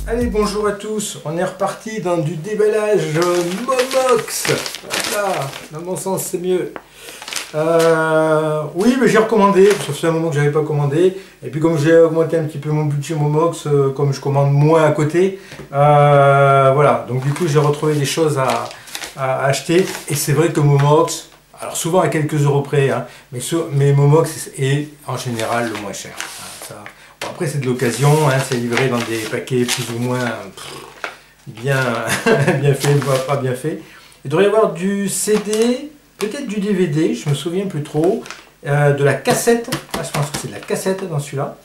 Allez, bonjour à tous, on est reparti dans du déballage Momox. Voilà, dans mon sens c'est mieux. Oui, mais j'ai recommandé, ça fait un moment que j'avais pas commandé. Et puis comme j'ai augmenté un petit peu mon budget Momox, comme je commande moins à côté, voilà. Donc du coup j'ai retrouvé des choses à acheter. Et c'est vrai que Momox, alors souvent à quelques euros près, hein, mais Momox est en général le moins cher. Hein, ça. Bon, après c'est de l'occasion, hein, c'est livré dans des paquets plus ou moins bien, bien fait, pas bien fait. Il devrait y avoir du CD, peut-être du DVD, je me souviens plus trop, de la cassette, ah, je pense que c'est de la cassette dans celui-là.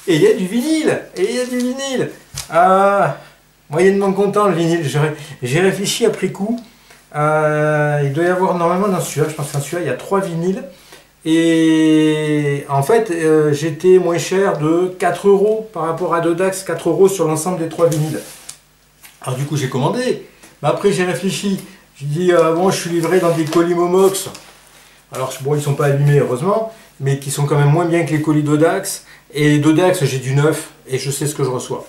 Et il y a du vinyle, moyennement content le vinyle, j'ai réfléchi après coup. Il doit y avoir normalement dans celui-là, je pense que dans celui-là il y a 3 vinyles. Et en fait, j'étais moins cher de 4 euros par rapport à Dodax, 4 euros sur l'ensemble des 3 vinyles. Alors du coup j'ai commandé, mais après j'ai réfléchi, j'ai dit bon, je suis livré dans des colis Momox. Alors bon, ils sont pas abîmés heureusement, mais qui sont quand même moins bien que les colis Dodax. Et Dodax, j'ai du neuf et je sais ce que je reçois.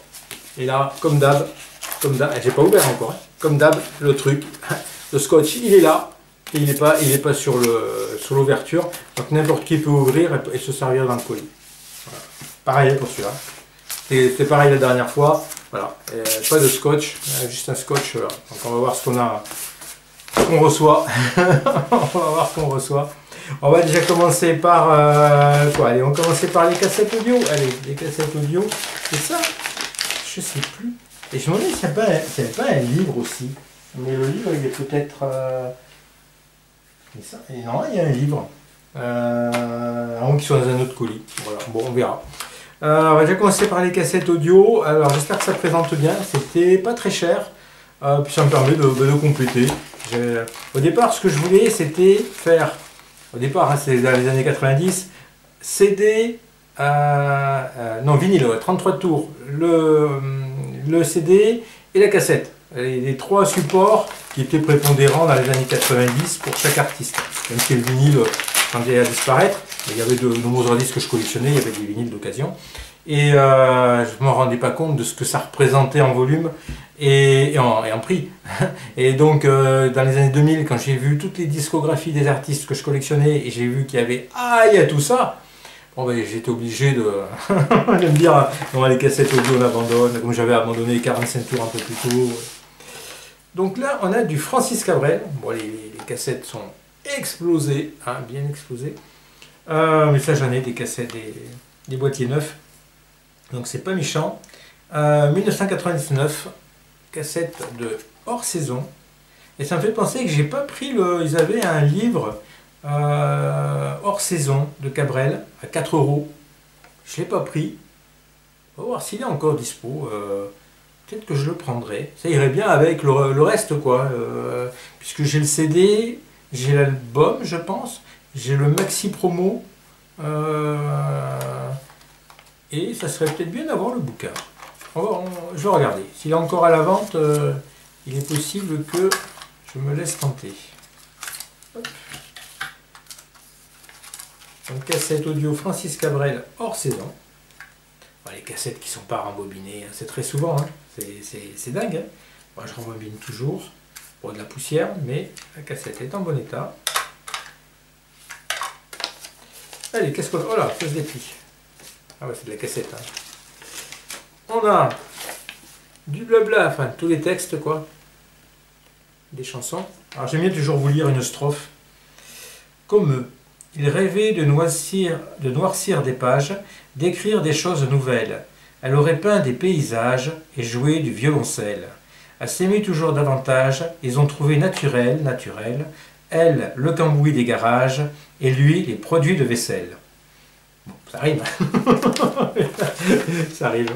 Et là, comme d'hab, j'ai pas ouvert encore, hein, comme d'hab, le truc, le scotch, il est là. Et il est pas sur l'ouverture, donc n'importe qui peut ouvrir et se servir dans le colis. Voilà. Pareil pour celui-là. C'était pareil la dernière fois. Voilà. Pas de scotch, juste un scotch. Voilà. Donc on va voir ce qu'on reçoit. On va voir ce qu'on reçoit. On va déjà commencer par quoi? Allez, on va commencer par les cassettes audio. Allez, les cassettes audio. C'est ça? Je sais plus. Et je me demandais s'il n'y avait pas un livre aussi. Mais le livre, il est peut-être. Et non, il y a un livre, à moins qu'il soit dans un autre colis. Voilà, bon, on verra. On va déjà commencer par les cassettes audio. Alors, j'espère que ça présente bien. C'était pas très cher, puis ça me permet de compléter. Au départ, ce que je voulais, c'était faire, au départ, hein, c'est dans les années 90, CD, non, vinyle, 33 tours, le CD et la cassette. Les 3 supports qui étaient prépondérants dans les années 90 pour chaque artiste. Même si le vinyle tendait à disparaître, il y avait de nombreux disques que je collectionnais, il y avait des vinyles d'occasion. Et je ne m'en rendais pas compte de ce que ça représentait en volume et en prix. Et donc dans les années 2000, quand j'ai vu toutes les discographies des artistes que je collectionnais et j'ai vu qu'il y avait il y a tout ça, bon, ben, j'étais obligé de me dire non, les cassettes audio on abandonne, comme j'avais abandonné les 45 tours un peu plus tôt. Donc là, on a du Francis Cabrel. Bon, les cassettes sont explosées, hein, bien explosées. Mais ça, j'en ai des cassettes, des boîtiers neufs. Donc c'est pas méchant. 1999, cassette de hors saison. Et ça me fait penser que j'ai pas pris ils avaient un livre hors saison de Cabrel à 4 euros. Je l'ai pas pris. On va voir s'il est encore dispo. Peut-être que je le prendrai. Ça irait bien avec le reste, quoi. Puisque j'ai le CD, j'ai l'album, je pense. J'ai le maxi promo. Et ça serait peut-être bien d'avoir le bouquin. Je vais regarder. S'il est encore à la vente, il est possible que je me laisse tenter. Hop. Donc, cassette audio Francis Cabrel hors saison. Les cassettes qui ne sont pas rembobinées, hein, c'est très souvent, hein. C'est dingue. Hein. Moi, je rembobine toujours pour de la poussière, mais la cassette est en bon état. Allez, qu'est-ce qu'on a? Oh là, ça se déplie. Ah ouais, c'est de la cassette. Hein. On a du blabla, enfin tous les textes, quoi. Des chansons. Alors j'aime bien toujours vous lire une strophe. Comme eux. Il rêvait de noircir des pages, d'écrire des choses nouvelles. Elle aurait peint des paysages et joué du violoncelle. À s'aimer toujours davantage, ils ont trouvé naturel, elle, le cambouis des garages, et lui, les produits de vaisselle. Bon, ça rime. Ça rime.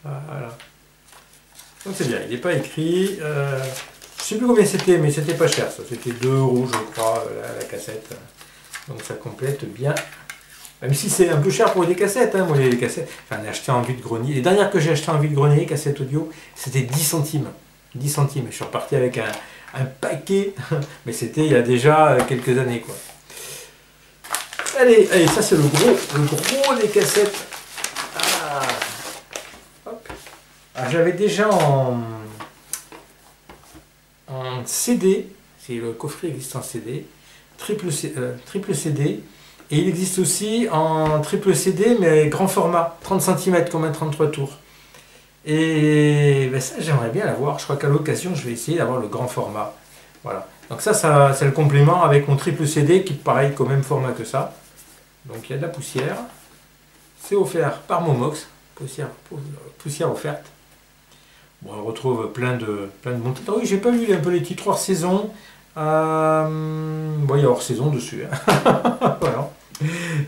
Voilà. Donc c'est bien, il n'est pas écrit... Je ne sais plus combien c'était, mais c'était pas cher ça. C'était 2 euros, je crois, la cassette. Donc ça complète bien. Même si c'est un peu cher pour des cassettes. Hein. Moi, les cassettes, enfin, j'ai acheté en vide-grenier. Les dernières que j'ai achetées en vide-grenier, cassettes audio, c'était 10 centimes. 10 centimes. Je suis reparti avec un paquet. Mais c'était il y a déjà quelques années, quoi. Allez, ça c'est le gros des cassettes. Alors, j'avais déjà en CD, c'est le coffret existe en CD, triple CD, et il existe aussi en triple CD, mais grand format, 30 cm comme un 33 tours. Et ben ça, j'aimerais bien l'avoir. Je crois qu'à l'occasion, je vais essayer d'avoir le grand format. Voilà. Donc ça c'est le complément avec mon triple CD qui est pareil, qu'au même format que ça. Donc il y a de la poussière. C'est offert par Momox. Poussière offerte. Bon, on retrouve plein de bons titres. Ah oui, j'ai pas lu un peu les titres hors saison. Bon, il y a hors saison dessus. Hein. Voilà.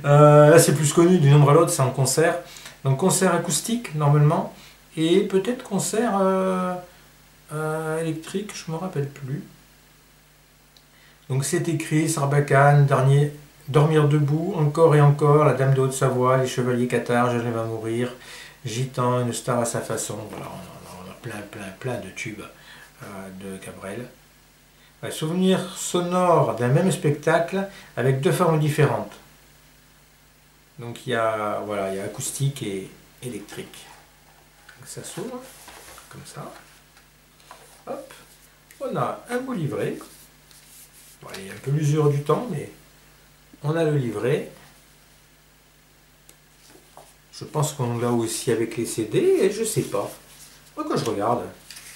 Là, c'est plus connu du nombre à l'autre, c'est en concert. Donc concert acoustique normalement. Et peut-être concert électrique, je me rappelle plus. Donc c'est écrit Sarbacane, dernier, Dormir debout, encore et encore, La Dame de Haute-Savoie, Les Chevaliers Cathares, Je va mourir, Gitan, Une star à sa façon. Voilà, on a plein de tubes de Cabrel. Ouais, souvenir sonore d'un même spectacle avec deux formes différentes. Donc il y a, voilà, il y a acoustique et électrique. Donc ça s'ouvre comme ça. Hop, on a un beau livret. Bon, il y a un peu l'usure du temps, mais on a le livret. Je pense qu'on l'a aussi avec les CD, et je sais pas. Moi, quand je regarde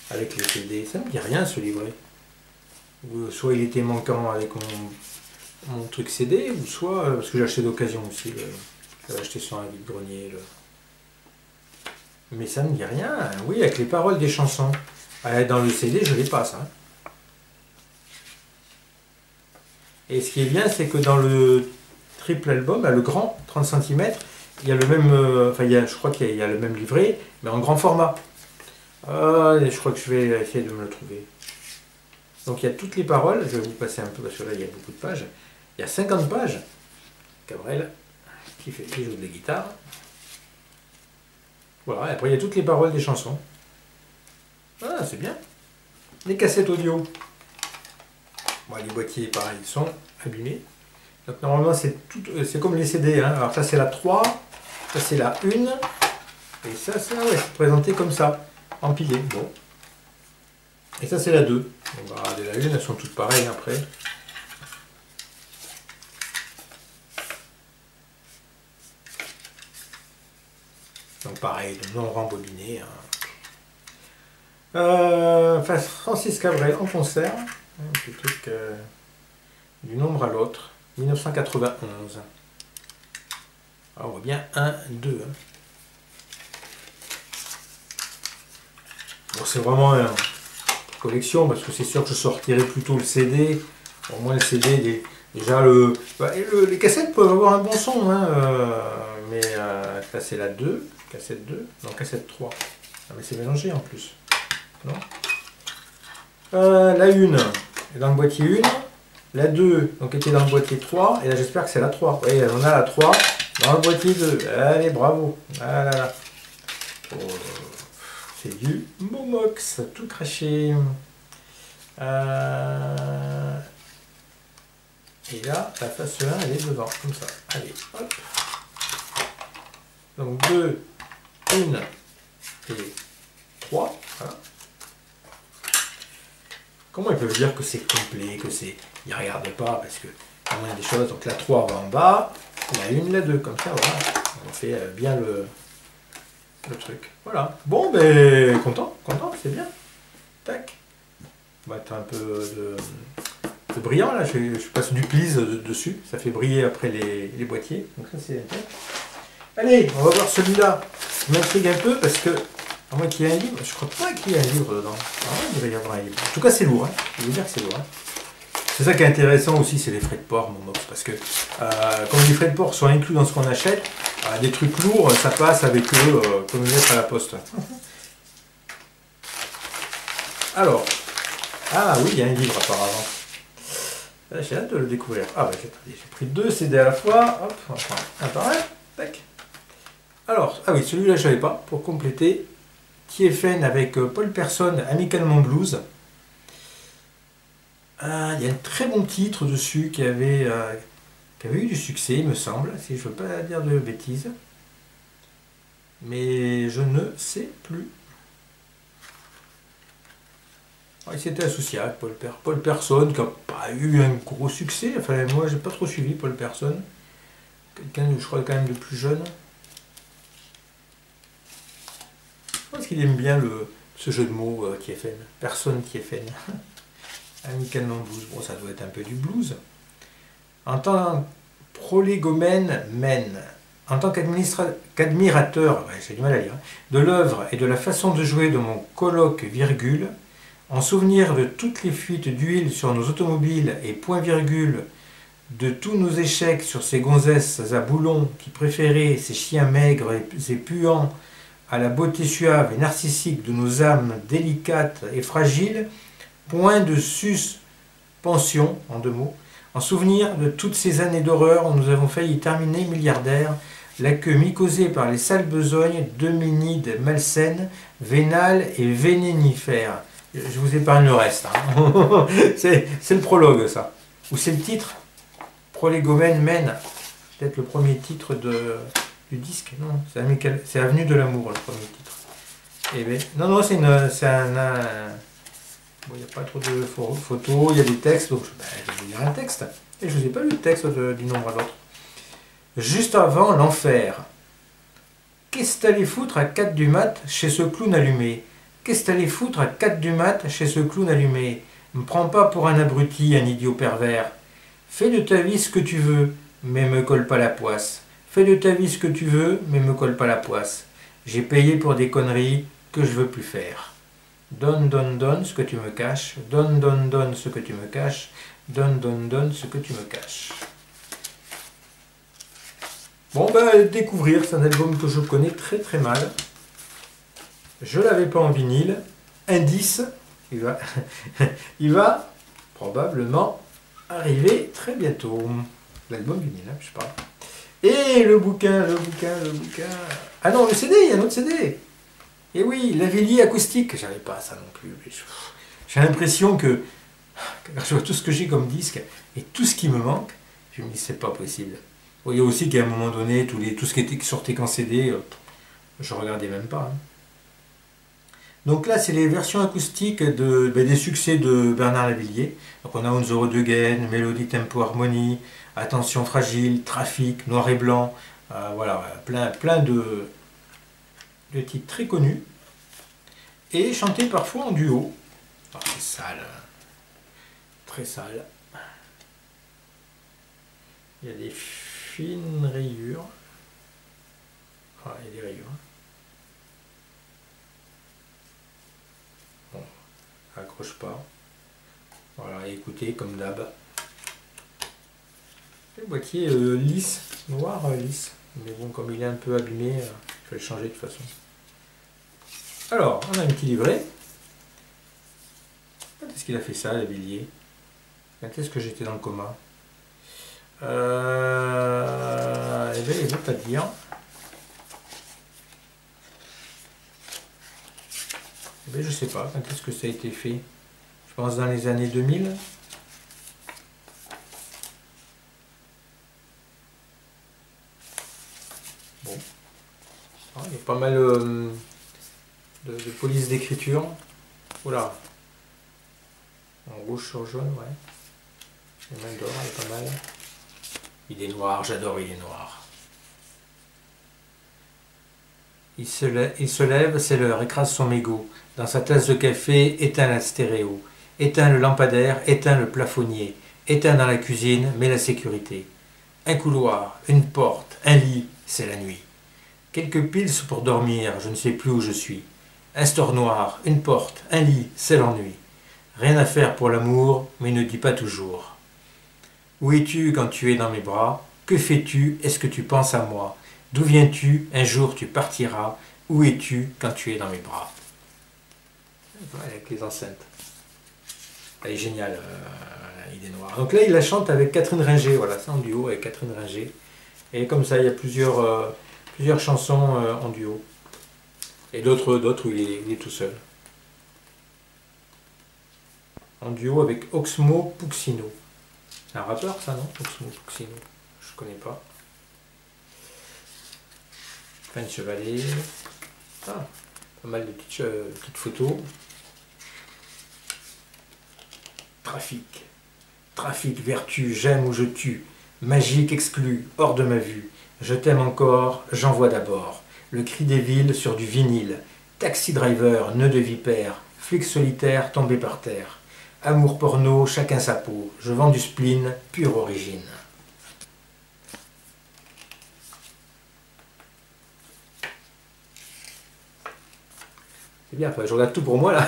avec les CD, ça ne me dit rien ce livret. Soit il était manquant avec mon truc CD, ou soit parce que j'ai acheté d'occasion aussi. J'avais acheté sur un vide-grenier. Mais ça ne me dit rien. Oui, avec les paroles des chansons. Dans le CD, je les passe. Hein. Et ce qui est bien, c'est que dans le triple album, le grand, 30 cm, il y a le même, je crois qu'il y a le même livret, mais en grand format. Je crois que je vais essayer de me le trouver. Donc il y a toutes les paroles, je vais vous passer un peu, parce que là il y a beaucoup de pages. Il y a 50 pages. Cabrel, qui joue de la guitare. Voilà, et après il y a toutes les paroles des chansons. Ah, c'est bien. Les cassettes audio. Bon, les boîtiers, pareil, sont abîmés. Donc normalement, c'est comme les CD. Hein. Alors ça, c'est la 3, ça, c'est la 1, et ça, c'est présenté comme ça, empilé. Bon. Et ça, c'est la 2. On va regarder la 1, elles sont toutes pareilles après. Donc pareil, non rembobiné. Hein. Francis Cabrel en concert. Un petit truc du nombre à l'autre. 1991. Alors on voit bien 1, 2. Hein. Bon, c'est vraiment une collection parce que c'est sûr que je sortirai plutôt le CD. Au moins le CD, déjà les cassettes peuvent avoir un bon son. Hein, mais ça c'est la 2, cassette 2, non cassette 3. Ah, mais c'est mélangé en plus. Non la 1 est dans le boîtier 1. La 2, donc était dans le boîtier 3, et là j'espère que c'est la 3. Vous voyez, on a la 3 dans le boîtier 2. Allez, bravo. Ah là là. Oh, c'est du Momox, tout craché. Et là, la face 1, elle est devant, comme ça. Allez, hop. Donc 2, 1 et 3. Voilà. Comment ils peuvent dire que c'est complet, que c'est... Ils ne regardent pas parce que il y a des choses. Donc la 3 va en bas, la 1, la 2, comme ça, voilà. On fait bien le truc. Voilà. Bon, ben, content, c'est bien. Tac. On va mettre un peu de brillant, là. Je passe du please dessus. Ça fait briller après les boîtiers. Donc ça, c'est bien. Allez, on va voir celui-là. Il m'intrigue un peu parce que... À moins qu'il y ait un livre, je crois pas qu'il y ait un livre dedans. Ah, il devrait y avoir un livre. En tout cas, c'est lourd. Hein. Je veux dire que c'est lourd. Hein. C'est ça qui est intéressant aussi, c'est les frais de port, Momox. Parce que comme les frais de port sont inclus dans ce qu'on achète, des trucs lourds, ça passe avec eux comme une lettre à la poste. Alors, ah oui, il y a un livre apparemment. J'ai hâte de le découvrir. Ah bah j'ai pris 2 CD à la fois. Hop, enfin, un par un. Tac. Alors, ah oui, celui-là je savais pas, pour compléter. TFN avec Paul Person, Amicalement Blues. Il y a un très bon titre dessus qui avait eu du succès, il me semble, si je ne veux pas dire de bêtises. Mais je ne sais plus. Il s'était associé avec Paul Persson, qui n'a pas eu un gros succès. Enfin, moi, j'ai pas trop suivi Paul Persson. Quelqu'un, je crois, quand même de plus jeune. Je pense qu'il aime bien ce jeu de mots TFN. Personne TFN. Amical 92. Bon, ça doit être un peu du blues. En tant prolégomène mène. En tant qu'admirateur, ouais, j'ai du mal à lire, de l'œuvre et de la façon de jouer de mon colloque virgule, en souvenir de toutes les fuites d'huile sur nos automobiles et point virgule de tous nos échecs sur ces gonzesses à boulons qui préféraient ces chiens maigres et puants à la beauté suave et narcissique de nos âmes délicates et fragiles, point de suspension, en 2 mots, en souvenir de toutes ces années d'horreur où nous avons failli terminer milliardaires, la queue mycosée par les sales besognes, dominides malsaines, vénales et vénénifères. Je vous épargne le reste. Hein. C'est le prologue, ça. Ou c'est le titre. Prolégomène mène. Peut-être le premier titre du disque. Non, c'est Avenue de l'amour, le premier titre. Eh bien, non, c'est un... Bon, il n'y a pas trop de photos, il y a des textes, donc je vais vous lire un texte. Et je ne vous ai pas lu le texte du nombre à l'autre. Juste avant l'enfer. Qu'est-ce que t'allais foutre à 4 du mat chez ce clown allumé? Qu'est-ce que t'allais foutre à 4 du mat chez ce clown allumé? Me prends pas pour un abruti, un idiot pervers. Fais de ta vie ce que tu veux, mais me colle pas la poisse. Fais de ta vie ce que tu veux, mais me colle pas la poisse. J'ai payé pour des conneries que je veux plus faire. Donne, donne, donne ce que tu me caches. Donne, donne, donne ce que tu me caches. Donne, donne, donne ce que tu me caches. Bon, ben, découvrir, c'est un album que je connais très très mal. Je ne l'avais pas en vinyle. Indice, il va probablement arriver très bientôt. L'album vinyle, hein, je sais pas. Et le bouquin. Ah non, le CD, il y a un autre CD. Et oui, Lavilliers acoustique. J'avais pas ça non plus. J'ai l'impression que quand je vois tout ce que j'ai comme disque et tout ce qui me manque, je me dis c'est pas possible. Vous voyez aussi qu'à un moment donné, tout ce qui sortait qu'en CD, je regardais même pas. Hein. Donc là, c'est les versions acoustiques des succès de Bernard Lavilliers. Donc on a On the Road Again, Mélodie, Tempo, Harmonie, Attention Fragile, Trafic, Noir et Blanc. Voilà, plein de titres très connus. Et chantés parfois en duo. Alors, c'est sale. Très sale. Il y a des fines rayures. Ah, il y a des rayures. Bon, ça accroche pas. Voilà, écoutez, comme d'hab. Le boîtier lisse, noir lisse. Mais bon, comme il est un peu abîmé, je vais le changer de toute façon. Alors, on a un petit livret. Quand est-ce qu'il a fait ça, Lavilliers? Quand est-ce que j'étais dans le coma? Eh bien, il ne veut pas dire. Eh bien, je sais pas. Quand est-ce que ça a été fait? Je pense dans les années 2000. Bon. Ah, il y a pas mal de police d'écriture. Oula. En rouge sur jaune, ouais. Les mains d'or, il est pas mal. Il est noir, j'adore, il est noir. Il se lève, c'est l'heure, écrase son mégot. Dans sa tasse de café, éteint la stéréo. Éteint le lampadaire, éteint le plafonnier. Éteint dans la cuisine, met la sécurité. Un couloir, une porte, un lit, c'est la nuit. Quelques piles pour dormir, je ne sais plus où je suis. Un store noir, une porte, un lit, c'est l'ennui. Rien à faire pour l'amour, mais ne dis pas toujours. Où es-tu quand tu es dans mes bras? Que fais-tu? Est-ce que tu penses à moi? D'où viens-tu? Un jour tu partiras. Où es-tu quand tu es dans mes bras? Avec les enceintes. Elle est géniale, il est noir. Donc là, il la chante avec Catherine Ringer. Voilà, c'est en duo avec Catherine Ringer. Et comme ça, il y a plusieurs chansons en duo. Et d'autres où il est tout seul. En duo avec Oxmo Puccino. C'est un rappeur, ça, non? Oxmo Puccino. Je connais pas. Fin de Chevalier. Ah, pas mal de petites photos. Trafic. Trafic, vertu, j'aime ou je tue. Magique exclu, hors de ma vue. Je t'aime encore, j'envoie d'abord. Le cri des villes sur du vinyle. Taxi driver, nœud de vipère. Flic solitaire tombé par terre. Amour porno, chacun sa peau. Je vends du spleen, pure origine. C'est bien, enfin, je regarde tout pour moi là.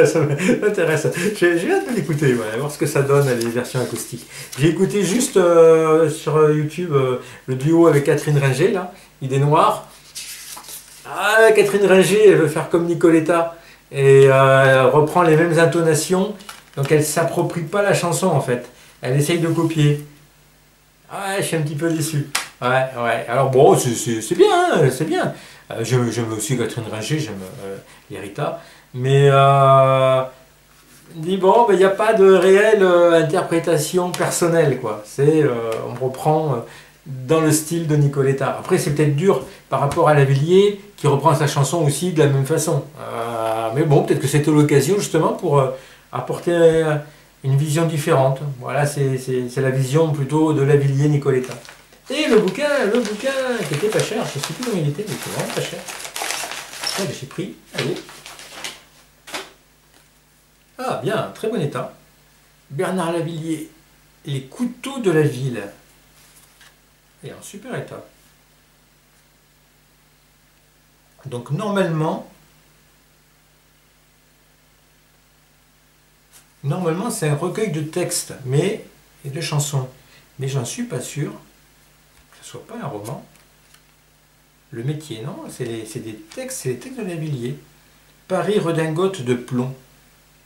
Ça m'intéresse. J'ai hâte de l'écouter, ouais, voir ce que ça donne les versions acoustiques. J'ai écouté juste sur YouTube le duo avec Catherine Ringer, là, Idée Noire. Ah, Catherine Ringer, elle veut faire comme Nicoletta et elle reprend les mêmes intonations, donc elle ne s'approprie pas la chanson en fait. Elle essaye de copier. Ouais, je suis un petit peu déçu. Ouais, ouais. Alors bon, c'est bien, hein, c'est bien. J'aime aussi Catherine Ringer, j'aime Yerita. Mais dit bon, il n'y a pas de réelle interprétation personnelle, quoi. On reprend dans le style de Nicoletta. Après, c'est peut-être dur par rapport à Lavilliers, qui reprend sa chanson aussi de la même façon. Mais bon, peut-être que c'était l'occasion justement pour apporter une vision différente. Voilà, c'est la vision plutôt de Lavilliers-Nicoletta. Et le bouquin qui était pas cher, je ne sais plus combien il était, mais il était vraiment pas cher. Ouais, j'ai pris, allez. Ah bien, très bon état. Bernard Lavilliers, Les couteaux de la ville. Et en super état. Donc normalement c'est un recueil de textes et de chansons. Mais j'en suis pas sûr que ce soit pas un roman. Le métier, non, c'est des textes, c'est les textes de Lavilliers. Paris redingote de plomb.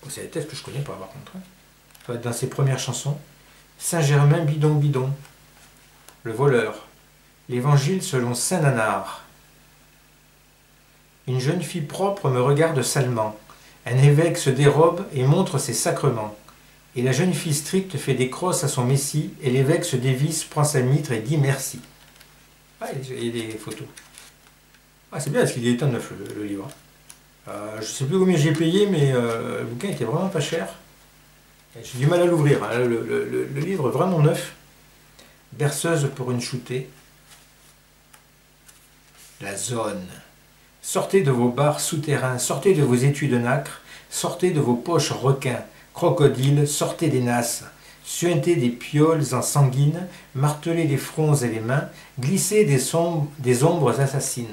Bon, c'est des textes que je connais pas par contre. Hein. Dans ses premières chansons. Saint-Germain bidon bidon. Le voleur. L'évangile selon Saint Nanard. Une jeune fille propre me regarde salement. Un évêque se dérobe et montre ses sacrements. Et la jeune fille stricte fait des crosses à son messie, et l'évêque se dévisse, prend sa mitre et dit merci. Ah, il y a des photos. Ah, c'est bien, parce qu'il est en neuf le livre. Je ne sais plus combien j'ai payé, mais le bouquin était vraiment pas cher. J'ai du mal à l'ouvrir. Hein. Le livre est vraiment neuf. Berceuse pour une shootée. La zone. Sortez de vos bars souterrains, sortez de vos étuis de nacre, sortez de vos poches requins, crocodiles, sortez des nasses, suintez des pioles en sanguine, martelez les fronts et les mains, glissez des ombres assassines.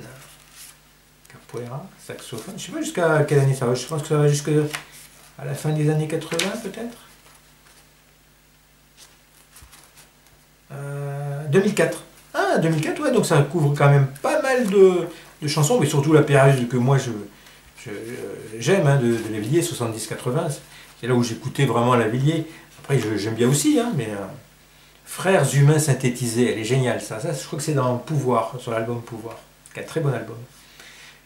Capoeira, saxophone, je ne sais pas jusqu'à quelle année ça va, je pense que ça va jusqu'à la fin des années 80 peut-être. 2004. Ah, 2004, ouais, donc ça couvre quand même pas mal de chansons, mais surtout la période que moi j'aime, hein, de Lavilliers, 70-80. C'est là où j'écoutais vraiment Lavilliers. Après, j'aime bien aussi, hein, mais Frères humains synthétisés, elle est géniale, ça. Je crois que c'est dans Pouvoir, sur l'album Pouvoir, qui est un très bon album.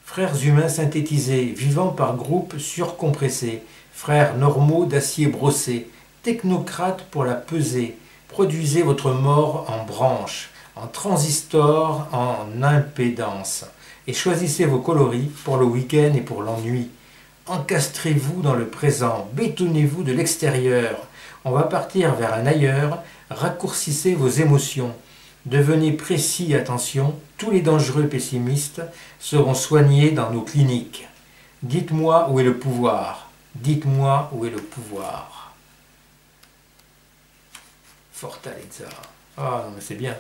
Frères humains synthétisés, vivant par groupes surcompressés, frères normaux d'acier brossé, technocrates pour la peser, produisez votre mort en branches, en transistor, en impédance, et choisissez vos coloris pour le week-end et pour l'ennui. Encastrez-vous dans le présent, bétonnez-vous de l'extérieur. On va partir vers un ailleurs, raccourcissez vos émotions. Devenez précis, attention, tous les dangereux pessimistes seront soignés dans nos cliniques. Dites-moi où est le pouvoir. Dites-moi où est le pouvoir. Fortaleza. Ah non mais c'est bien.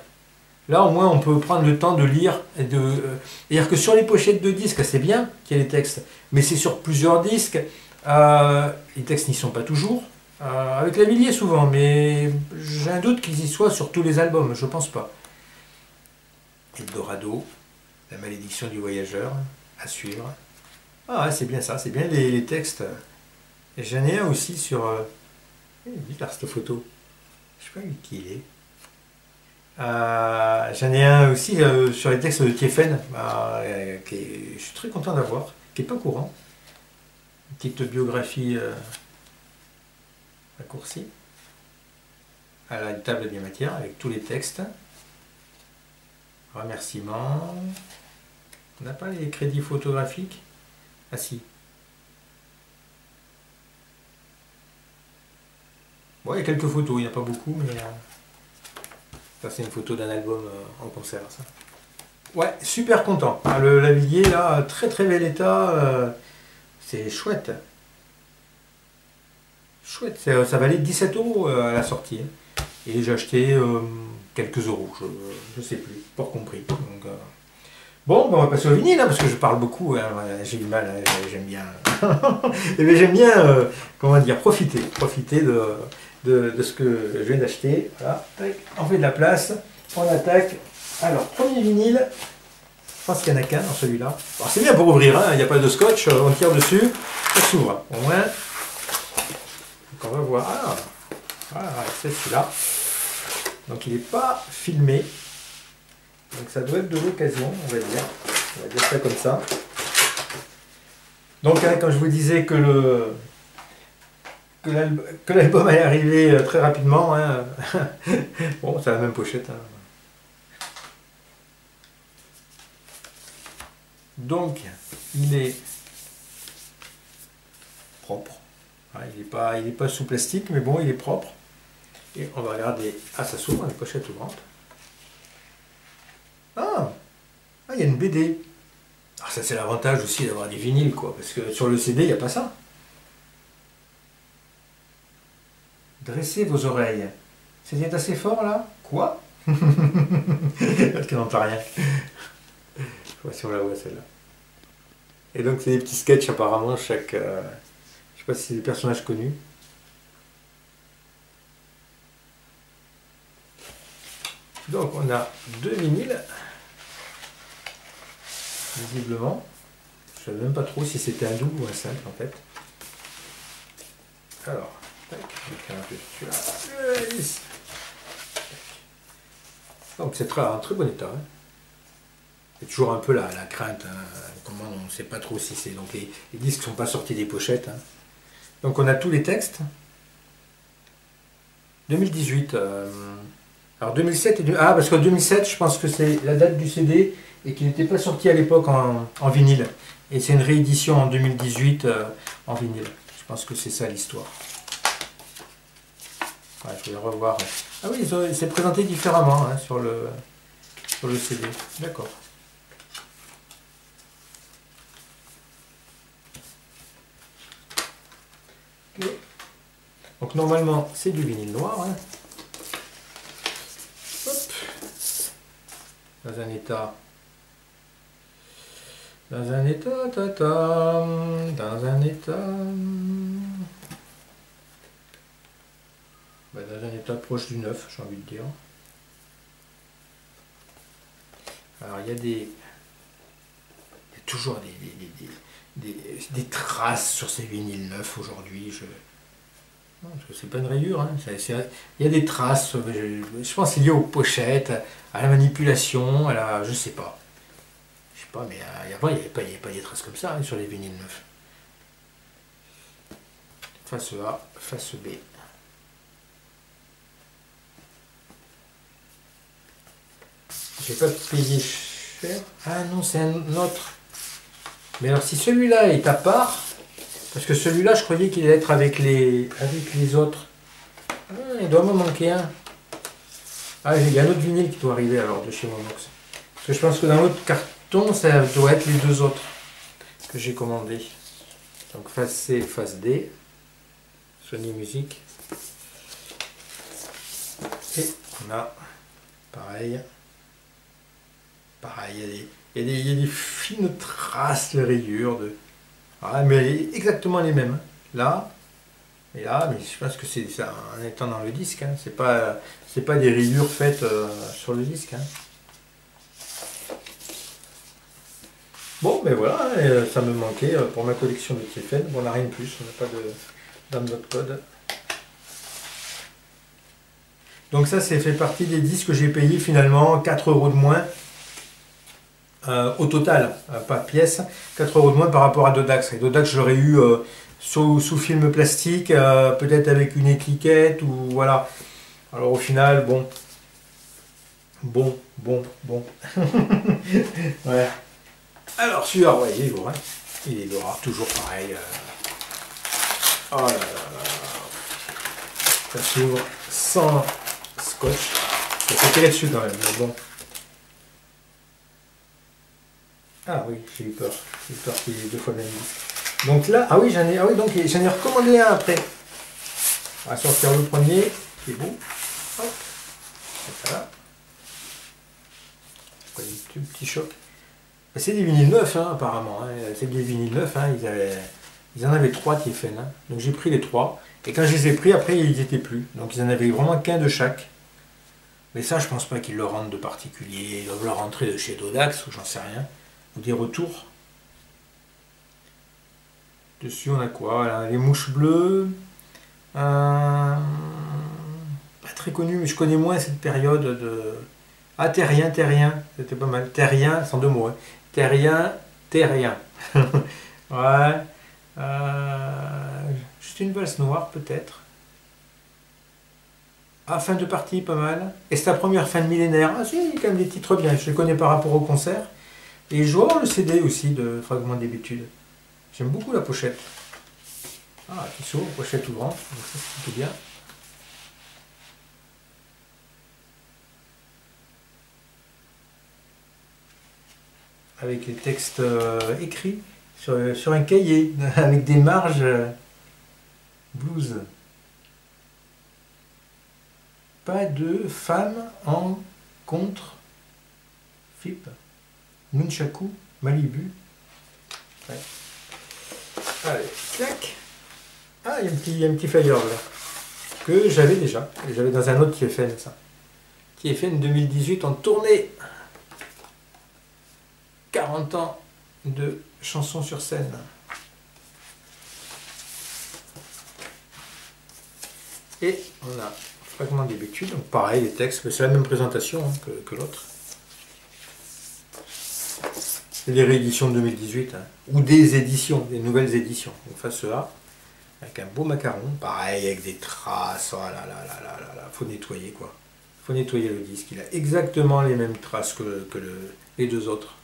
Là, au moins, on peut prendre le temps de lire et dire que sur les pochettes de disques, c'est bien qu'il y ait les textes, mais c'est sur plusieurs disques. Les textes n'y sont pas toujours. Avec Lavilliers, souvent, mais j'ai un doute qu'ils y soient sur tous les albums, je pense pas. Eldorado, La malédiction du voyageur, à suivre. Ah, c'est bien ça, c'est bien les textes. Et j'en ai un aussi sur... il est bizarre cette photo. Je sais pas qui il est. J'en ai un aussi sur les textes de Thieffen, je suis très content d'avoir, qui n'est pas courant. Une petite biographie raccourcie, à la table des matières, avec tous les textes. Remerciements. On n'a pas les crédits photographiques? Ah si. Bon, il y a quelques photos, il n'y en a pas beaucoup, mais ça c'est une photo d'un album en concert, ça. Ouais, super content. Ah, le lavillier, là, très très bel état. C'est chouette. Chouette, ça valait 17 € à la sortie, hein. Et j'ai acheté quelques euros, je sais plus, pas compris. Donc, bon, ben on va passer au vinyle, hein, parce que je parle beaucoup, hein, j'ai du mal, hein, j'aime bien. Et bien, j'aime bien, comment dire, profiter de ce que je viens d'acheter. Voilà, on fait de la place, on attaque. Alors, premier vinyle, je pense qu'il n'y en a qu'un dans celui-là. Alors, c'est bien pour ouvrir, hein, il n'y a pas de scotch, on tire dessus, ça s'ouvre. Au moins, donc on va voir. Ah, voilà, c'est celui-là. Donc, il n'est pas filmé. Donc, ça doit être de l'occasion, on va dire. On va dire ça comme ça. Donc, hein, quand je vous disais que l'album allait arriver très rapidement, hein, bon, c'est la même pochette. Hein. Donc, il est propre. Il est pas sous plastique, mais bon, il est propre. Et on va regarder. Ah, ça s'ouvre, les pochettes ouvrantes. Ah, il y a une BD. Ah, ça, c'est l'avantage aussi d'avoir des vinyles, quoi. Parce que sur le CD, il n'y a pas ça. Dressez vos oreilles. C'est assez fort, là? Quoi? Parce qu'elle n'entend rien. Je sais pas si on la voit, celle-là. Et donc, c'est des petits sketchs, apparemment, chaque... je sais pas si c'est des personnages connus. Donc, on a deux vinyles. Visiblement. Je ne sais même pas trop si c'était un double ou un simple, en fait. Alors, tac, je vais un peu celui-là. Donc, c'est un très bon état. Hein. C'est toujours un peu la crainte. Hein. Comment on ne sait pas trop si c'est... Donc, les disques ne sont pas sortis des pochettes. Hein. Donc, on a tous les textes. 2018. Alors 2007 et ah, parce que 2007, je pense que c'est la date du CD et qu'il n'était pas sorti à l'époque en vinyle. Et c'est une réédition en 2018 en vinyle. Je pense que c'est ça l'histoire. Ouais, je vais revoir. Ah oui, c'est présenté différemment hein, sur le CD. D'accord. Okay. Donc normalement, c'est du vinyle noir. Hein. Hop. Dans un état, dans un état proche du neuf, j'ai envie de dire. Alors il y a toujours des traces sur ces vinyles neufs aujourd'hui. Parce que c'est pas une rayure, hein. Il y a des traces, je pense que c'est lié aux pochettes, à la manipulation, je sais pas. Je sais pas, mais avant il n'y avait pas des traces comme ça hein, sur les vinyles neufs. Face A, face B. J'ai pas payé cher. Ah non, c'est un autre. Mais alors si celui-là est à part, parce que celui-là je croyais qu'il allait être avec les autres. Ah, il doit m'en manquer un. Ah, il y a un autre vinyle qui doit arriver alors de chez Momox. Parce que je pense que dans l'autre carton, ça doit être les deux autres que j'ai commandés. Donc face C, face D. Sony Music. Et on a pareil. Pareil, il y a des fines traces de rayures. Ah, mais exactement les mêmes. Là, et là, mais je pense que c'est ça en étant dans le disque. Hein. C'est pas des rayures faites sur le disque. Hein. Bon, ben voilà, ça me manquait pour ma collection de TFN. Bon, on n'a rien de plus, on n'a pas de download code. Donc ça, c'est fait partie des disques que j'ai payé finalement 4 € de moins. Au total, pas pièce, 4 € de moins par rapport à Dodax. Et Dodax, je l'aurais eu sous film plastique, peut-être avec une étiquette, ou voilà. Alors au final, bon. Ouais. Alors celui-là, ouais, il est lourd. Hein. Il est lourd, toujours pareil. Oh là là là. Ça s'ouvre sans scotch. Ça s'est tiré dessus quand même, mais bon. Ah oui, j'ai eu peur. J'ai eu peur qu'il y ait deux fois le même disque. Donc là, ah oui, j'en ai recommandé un après. On va sortir le premier, qui est beau. Hop. Voilà. Un petit choc. C'est des vinyles neufs, hein, apparemment. Hein. C'est des vinyles neufs. Hein. Ils en avaient 3 TFN. Hein. Donc j'ai pris les 3. Et quand je les ai pris, après, ils n'étaient plus. Donc ils en avaient vraiment qu'un de chaque. Mais ça, je pense pas qu'ils le rendent de particulier. Ils doivent le rentrer de chez Dodax, ou j'en sais rien. Ou des retours. Dessus, on a quoi là, les mouches bleues. Pas très connu, mais je connais moins cette période de... Ah, Terrien, c'était pas mal. Terrien, sans deux mots. Hein. Terrien. Ouais. Juste une valse noire, peut-être. Ah, fin de partie, pas mal. Et c'est la première fin de millénaire. Ah, si, il y a quand même des titres bien. Je les connais par rapport au concert. Et je vois le CD aussi de Fragments d'habitude. J'aime beaucoup la pochette. Ah, qui s'ouvre, pochette ouvrante. Donc ça, c'est plutôt bien. Avec les textes écrits sur un cahier, avec des marges blues. Pas de femme en contre FIP. Nunchaku, Malibu. Ouais. Allez, clac. Ah, il y a un petit flyer là. Que j'avais déjà. J'avais dans un autre TFN, ça. TFN 2018 en tournée. 40 ans de chansons sur scène. Et on a Fragments d'habitude, donc pareil, les textes, c'est la même présentation hein, que l'autre. C'est des rééditions de 2018, hein, ou des éditions, des nouvelles éditions. Donc face A, avec un beau macaron, pareil, avec des traces, oh là là là là là là, faut nettoyer quoi. Faut nettoyer le disque, il a exactement les mêmes traces que les deux autres.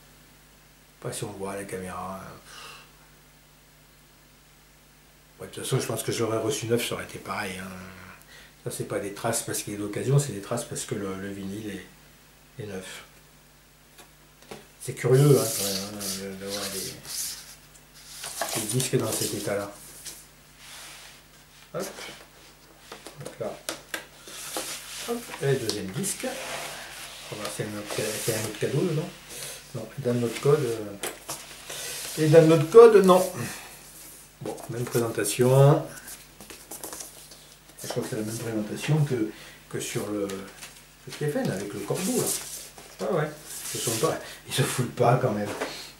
Pas si on voit à la caméra. Ouais, de toute façon, je pense que je l'aurais reçu neuf, ça aurait été pareil. Hein. Ça, c'est pas des traces parce qu'il est d'occasion, c'est des traces parce que le vinyle est neuf. C'est curieux hein, quand même, d'avoir des disques dans cet état-là. Hop. Donc là. Hop. Et le deuxième disque. On va voir s'il y a un autre cadeau dedans. Non, dans notre code. Et dans notre code, non. Bon, même présentation. Je crois que c'est la même présentation que sur le TFN avec le corbeau là. Ah ouais, ils se foutent pas quand même.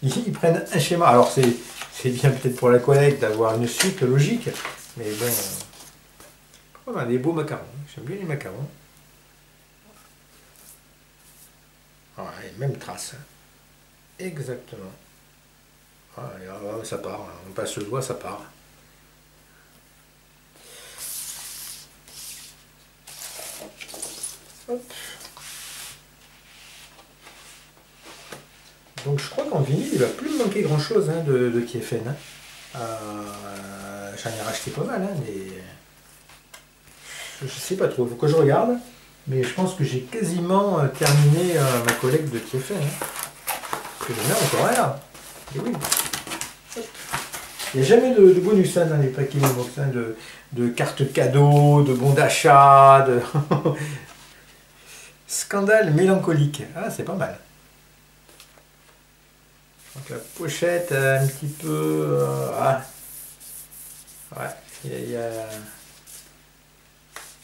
Ils prennent un schéma. Alors c'est bien peut-être pour la collecte d'avoir une suite logique, mais bon. On a des beaux macarons. J'aime bien les macarons. Ah, les mêmes traces. Exactement. Ah, ça part. On passe le doigt, ça part. Hop. Donc je crois qu'en vinyle, il va plus me manquer grand chose hein, de TFN. Hein. J'en ai racheté pas mal, hein, mais je sais pas trop, il faut que je regarde. Mais je pense que j'ai quasiment terminé ma collecte de TFN. Hein. Parce que j'en ai encore un là. Et oui. Il n'y a jamais de bonus hein, dans les paquets box, hein, de cartes cadeaux, de bons d'achat, de scandale mélancolique. Ah, c'est pas mal. Donc la pochette un petit peu... ouais, il y a...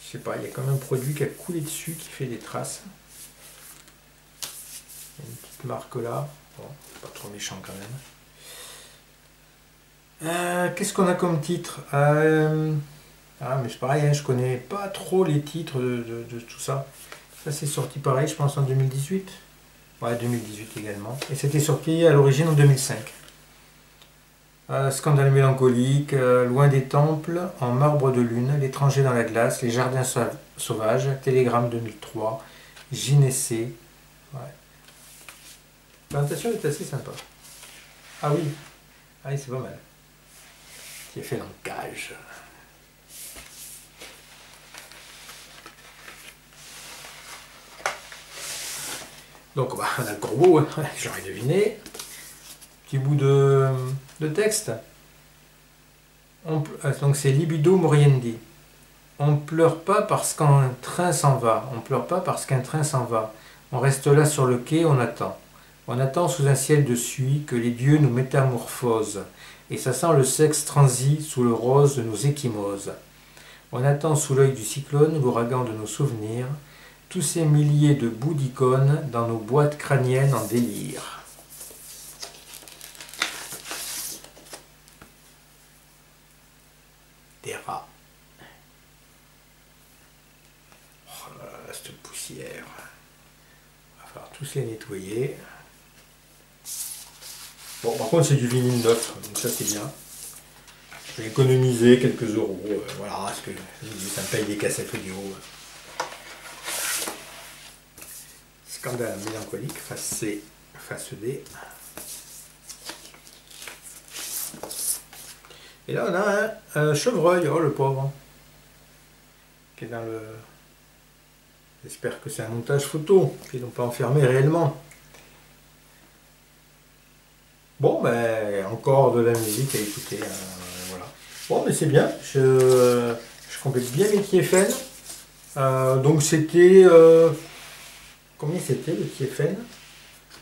Je sais pas, il y a quand même un produit qui a coulé dessus qui fait des traces. Il y a une petite marque là. Bon, pas trop méchant quand même. Qu'est-ce qu'on a comme titre ah, mais c'est pareil, hein, je connais pas trop les titres de tout ça. Ça c'est sorti pareil, je pense en 2018. Ouais, 2018 également. Et c'était sorti à l'origine en 2005. Scandale mélancolique, Loin des temples, En marbre de lune, L'étranger dans la glace, Les jardins sauvages, Télégramme 2003, Gynécée. Ouais. La présentation est assez sympa. Ah oui, ah oui c'est pas mal. Qui est fait dans le cage. Donc bah, on a le corbeau, hein. J'aurais deviné. Petit bout de texte. Donc c'est Libido Moriendi. On pleure pas parce qu'un train s'en va. On pleure pas parce qu'un train s'en va. On reste là sur le quai, on attend. On attend sous un ciel de suie que les dieux nous métamorphosent. Et ça sent le sexe transi sous le rose de nos échymoses. On attend sous l'œil du cyclone l'ouragan de nos souvenirs, tous ces milliers de bouts d'icônes dans nos boîtes crâniennes en délire. Des rats. Oh là là, cette poussière. On va falloir tous les nettoyer. Bon, par contre, c'est du vinyle neuf, donc ça c'est bien. Je vais économiser quelques euros. Voilà, parce que ça me paye des cassettes audio. Scandale mélancolique, face C, face D. Et là, on a un chevreuil, oh le pauvre, qui est dans le... J'espère que c'est un montage photo, qu'ils n'ont pas enfermé réellement. Bon, ben, encore de la musique à écouter. Voilà. Bon, mais c'est bien. Je complète bien mes TFN. Donc, c'était. Combien c'était le TFN?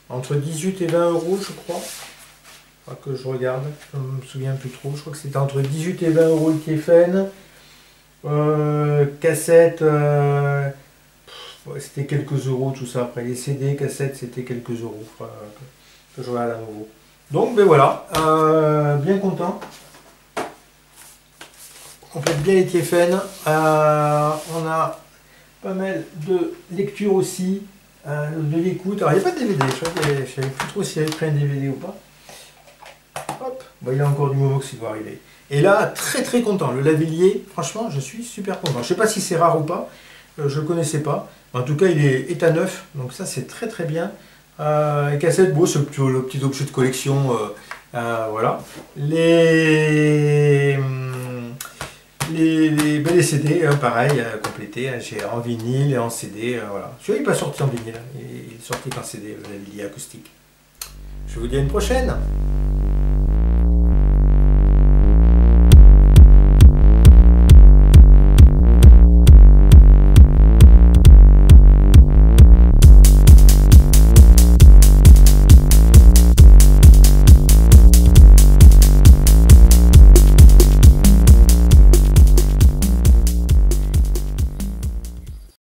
Entre 18 et 20 euros, je crois. Faut que je regarde. Je ne me souviens plus trop. Je crois que c'était entre 18 et 20 euros le TFN. Cassette. Ouais, c'était quelques euros tout ça. Après les CD, cassettes, c'était quelques euros. Que je regarde à nouveau. Donc ben voilà, bien content. On complète bien les TFN. On a pas mal de lecture aussi, de l'écoute. Alors il n'y a pas de DVD, je ne savais plus trop s'il y avait pris un DVD ou pas. Hop, bon, il y a encore du moment que ça doit arriver. Et là, très content. Le Lavilliers, franchement, je suis super content. Je ne sais pas si c'est rare ou pas, je ne le connaissais pas. En tout cas, il est à neuf, donc ça c'est très bien. Les cassettes, bon, c'est le petit objet de collection, voilà. Les CD, hein, pareil, complétés, hein, j'ai en vinyle et en CD, voilà. Celui-là, il n'est pas sorti en vinyle, hein, il est sorti qu'en CD, la Lavilliers acoustique. Je vous dis à une prochaine.